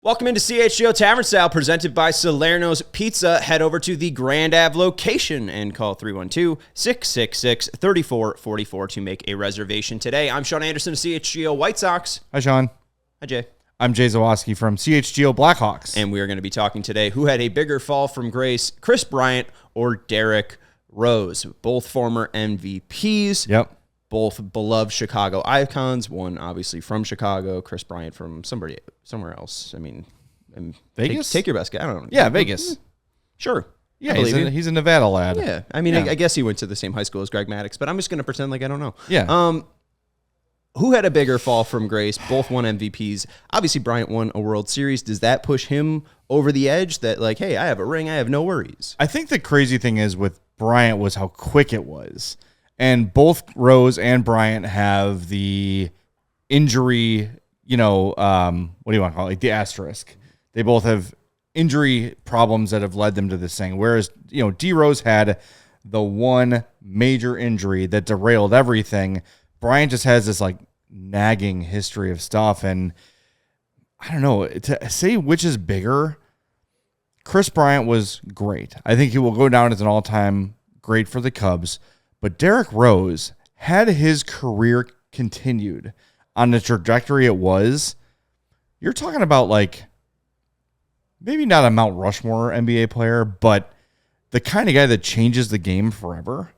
Welcome into CHGO Tavern Style, presented by Salerno's Pizza. Head over to the Grand Ave location and call 312-666-3444 to make a reservation today. I'm Sean Anderson of CHGO White Sox. Hi, Sean. Hi, Jay. I'm Jay Zawaski from CHGO Blackhawks. And we are going to be talking today who had a bigger fall from grace, Kris Bryant or Derrick Rose. Both former MVPs. Yep. Both beloved Chicago icons. One obviously from Chicago, Kris Bryant from somewhere else. I mean, Vegas? Take your best guess. I don't know. Yeah, Vegas. Sure. Yeah, he's a Nevada lad. Yeah. I mean, I guess he went to the same high school as Greg Maddux, but I'm just going to pretend like I don't know. Yeah. Who had a bigger fall from grace? Both won MVPs. Obviously, Bryant won a World Series. Does that push him over the edge that, like, hey, I have a ring, I have no worries? I think the crazy thing is with Bryant was how quick it was. And both Rose and Bryant have the injury, what do you want to call it? Like the asterisk. They both have injury problems that have led them to this thing. Whereas, D Rose had the one major injury that derailed everything. Bryant just has this like nagging history of stuff. And I don't know, to say which is bigger, Kris Bryant was great. I think he will go down as an all-time great for the Cubs. But Derrick Rose, had his career continued on the trajectory it was, you're talking about like maybe not a Mount Rushmore NBA player, but the kind of guy that changes the game forever.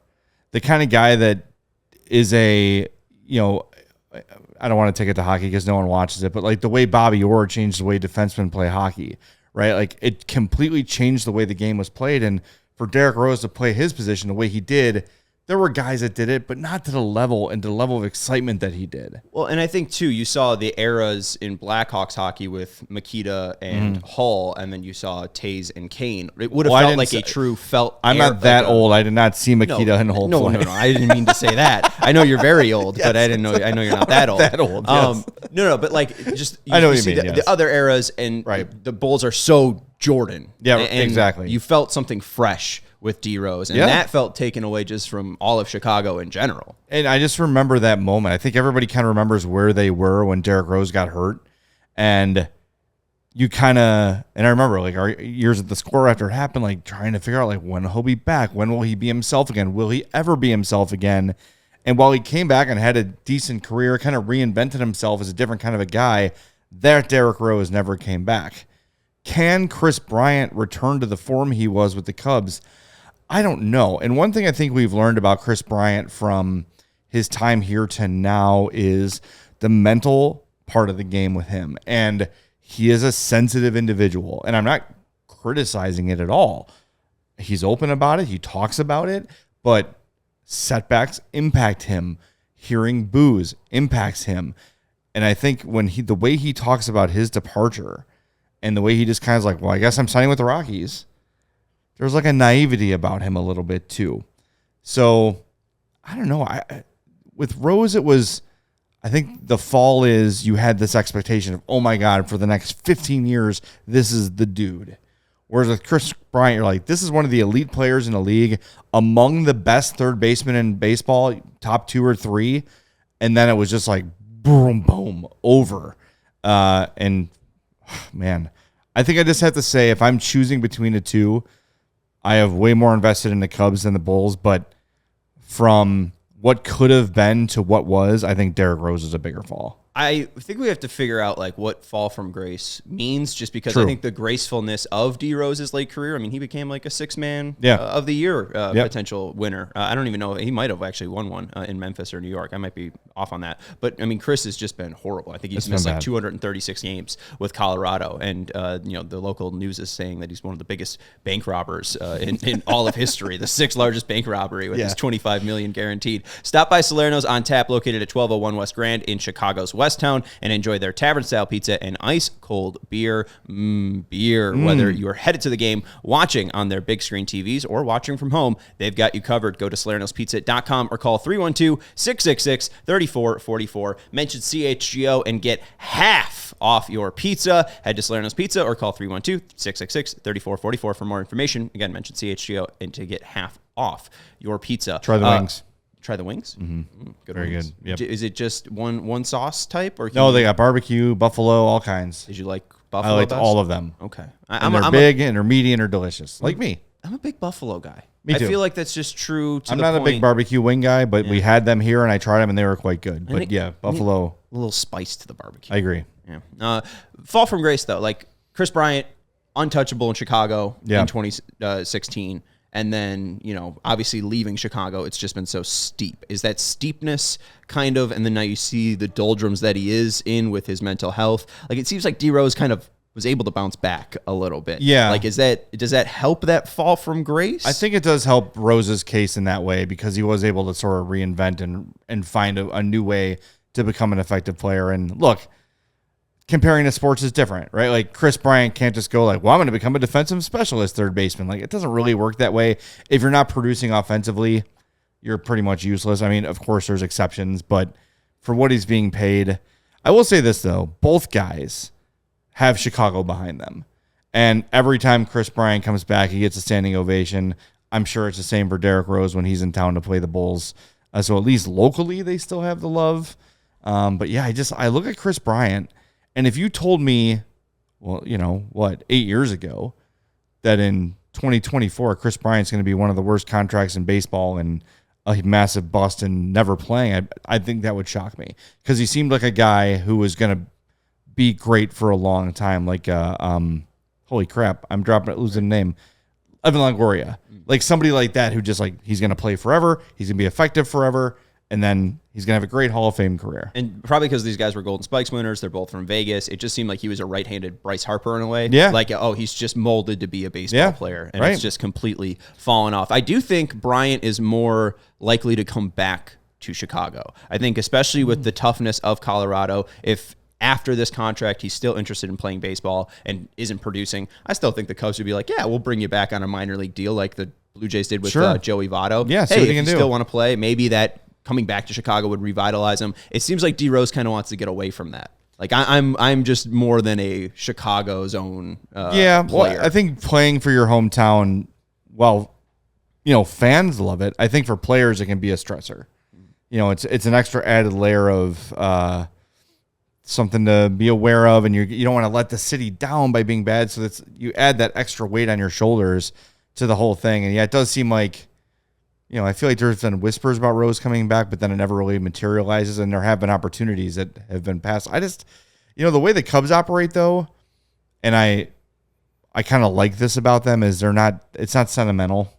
The kind of guy that is I don't want to take it to hockey because no one watches it, but like the way Bobby Orr changed the way defensemen play hockey, right? Like it completely changed the way the game was played. And for Derrick Rose to play his position the way he did, there were guys that did it, but not to the level of excitement that he did. Well, and I think, too, you saw the eras in Blackhawks hockey with Makita and Hull, and then you saw Taze and Kane. It would have felt like a true felt. I'm not that old. I did not see Makita and Hull play. No. I didn't mean to say that. I know you're very old, but I didn't know. I know you're not that old. That old. Yes. No, but like just I know what you see mean. The other eras, and the Bulls are so Jordan. Yeah, and exactly. You felt something fresh with D Rose, and that felt taken away just from all of Chicago in general. And I just remember that moment. I think everybody kind of remembers where they were when Derrick Rose got hurt, and I remember like our years at the Score after it happened, like trying to figure out like when he'll be back, when will he be himself again, will he ever be himself again? And while he came back and had a decent career, kind of reinvented himself as a different kind of a guy, that Derrick Rose never came back. Can Kris Bryant return to the form he was with the Cubs? I don't know. And one thing I think we've learned about Kris Bryant from his time here to now is the mental part of the game with him. And he is a sensitive individual. And I'm not criticizing it at all. He's open about it. He talks about it. But setbacks impact him. Hearing boos impacts him. And I think the way he talks about his departure and the way he just kind of like, well, I guess I'm signing with the Rockies. There's like a naivety about him a little bit too. So I don't know. With Rose, it was, I think the fall is you had this expectation of, oh my God, for the next 15 years, this is the dude. Whereas with Kris Bryant, you're like, this is one of the elite players in the league, among the best third basemen in baseball, top 2 or 3. And then it was just like, boom, boom, over. And man, I think I just have to say, if I'm choosing between the two, I have way more invested in the Cubs than the Bulls, but from what could have been to what was, I think Derrick Rose is a bigger fall. I think we have to figure out like what fall from grace means, just because True. I think the gracefulness of D Rose's late career. I mean, he became like a 6-man of the year potential winner. I don't even know, he might have actually won one in Memphis or New York. I might be off on that, but I mean, Kris has just been horrible. I think he's missed like 236 games with Colorado, and the local news is saying that he's one of the biggest bank robbers in all of history. The 6th largest bank robbery with his $25 million guaranteed. Stop by Salerno's on tap, located at 1201 West Grand in Chicago's Westtown, and enjoy their tavern-style pizza and ice-cold beer. Whether you're headed to the game, watching on their big screen TVs, or watching from home, they've got you covered. Go to Salerno'sPizza.com or call 312-666-3444. Mention CHGO and get half off your pizza. Head to Salerno's Pizza or call 312-666-3444 for more information. Again, mention CHGO and to get half off your pizza. Try the wings. Try the wings? Mm-hmm. Good Very wings. good. Yep. Is it just one sauce type? Or no, they got barbecue, buffalo, all kinds. Did you like Buffalo I liked best? all of them. Okay. They're big, intermediate, or delicious. Like me. I'm a big buffalo guy. Me too. I feel like that's just true to I'm the not point. a big barbecue wing guy, but we had them here, and I tried them, and they were quite good. But buffalo. A little spice to the barbecue. I agree. Yeah. Fall from grace, though. Like, Kris Bryant, untouchable in Chicago in 2016. And then, obviously leaving Chicago, it's just been so steep. Is that steepness kind of, and then now you see the doldrums that he is in with his mental health. Like, it seems like D Rose kind of was able to bounce back a little bit. Yeah. Like, does that help that fall from grace? I think it does help Rose's case in that way because he was able to sort of reinvent and find a new way to become an effective player. And look, comparing to sports is different, right? Like Kris Bryant can't just go like, well, I'm going to become a defensive specialist third baseman. Like, it doesn't really work that way. If you're not producing offensively, you're pretty much useless. I mean, of course there's exceptions, but for what he's being paid, I will say this though, both guys have Chicago behind them. And every time Kris Bryant comes back, he gets a standing ovation. I'm sure it's the same for Derrick Rose when he's in town to play the Bulls. So at least locally, they still have the love. But yeah, I look at Kris Bryant, and if you told me, well, 8 years ago, that in 2024, Kris Bryant's going to be one of the worst contracts in baseball and a massive bust and never playing, I think that would shock me because he seemed like a guy who was going to be great for a long time. Like, holy crap, I'm losing the name. Evan Longoria. Like somebody like that who just like, he's going to play forever. He's going to be effective forever. And then he's going to have a great Hall of Fame career. And probably because these guys were Golden Spikes winners. They're both from Vegas. It just seemed like he was a right-handed Bryce Harper in a way. Yeah. Like, he's just molded to be a baseball player. And it's just completely fallen off. I do think Bryant is more likely to come back to Chicago. I think especially with the toughness of Colorado, if after this contract he's still interested in playing baseball and isn't producing, I still think the Cubs would be like, yeah, we'll bring you back on a minor league deal like the Blue Jays did with Joey Votto. Yeah, hey, if you still want to play, maybe that coming back to Chicago would revitalize him. It seems like D Rose kind of wants to get away from that. Like I'm just more than a Chicago's own player. Well, I think playing for your hometown, well, fans love it. I think for players it can be a stressor. It's an extra added layer of something to be aware of, and you don't want to let the city down by being bad. So you add that extra weight on your shoulders to the whole thing. And yeah, it does seem like, I feel like there's been whispers about Rose coming back, but then it never really materializes, and there have been opportunities that have been passed. I just, the way the Cubs operate though, and I kind of like this about them is it's not sentimental.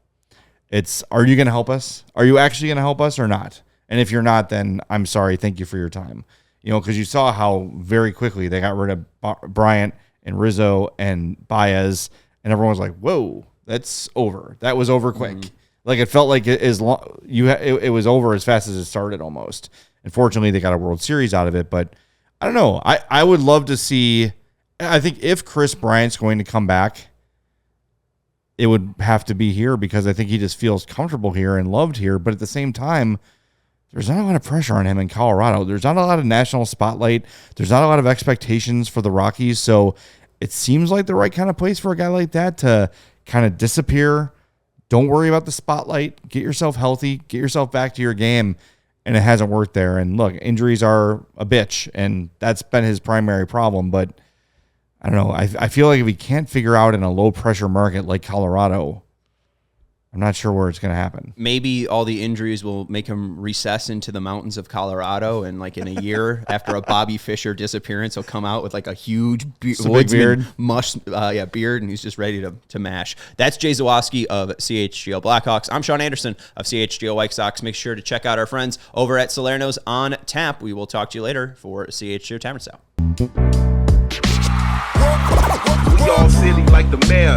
It's, are you going to help us? Are you actually going to help us or not? And if you're not, then I'm sorry. Thank you for your time. Because you saw how very quickly they got rid of Bryant and Rizzo and Baez, and everyone was like, whoa, that's over. That was over quick. Mm-hmm. Like it felt like it was over as fast as it started almost. Unfortunately, they got a World Series out of it, but I don't know. I would love to see. I think if Kris Bryant's going to come back, it would have to be here because I think he just feels comfortable here and loved here. But at the same time, there's not a lot of pressure on him in Colorado. There's not a lot of national spotlight. There's not a lot of expectations for the Rockies. So it seems like the right kind of place for a guy like that to kind of disappear. Don't worry about the spotlight. Get yourself healthy. Get yourself back to your game. And it hasn't worked there. And look, injuries are a bitch, and that's been his primary problem. But I don't know. I feel like if he can't figure out in a low-pressure market like Colorado, I'm not sure where it's going to happen. Maybe all the injuries will make him recess into the mountains of Colorado, and like in a year after a Bobby Fischer disappearance, he'll come out with like a huge beard, beard, and he's just ready to mash. That's Jay Zawaski of CHGO Blackhawks. I'm Sean Anderson of CHGO White Sox. Make sure to check out our friends over at Salerno's on Tap. We will talk to you later for CHGO Tavern Style. We all silly like the mayor.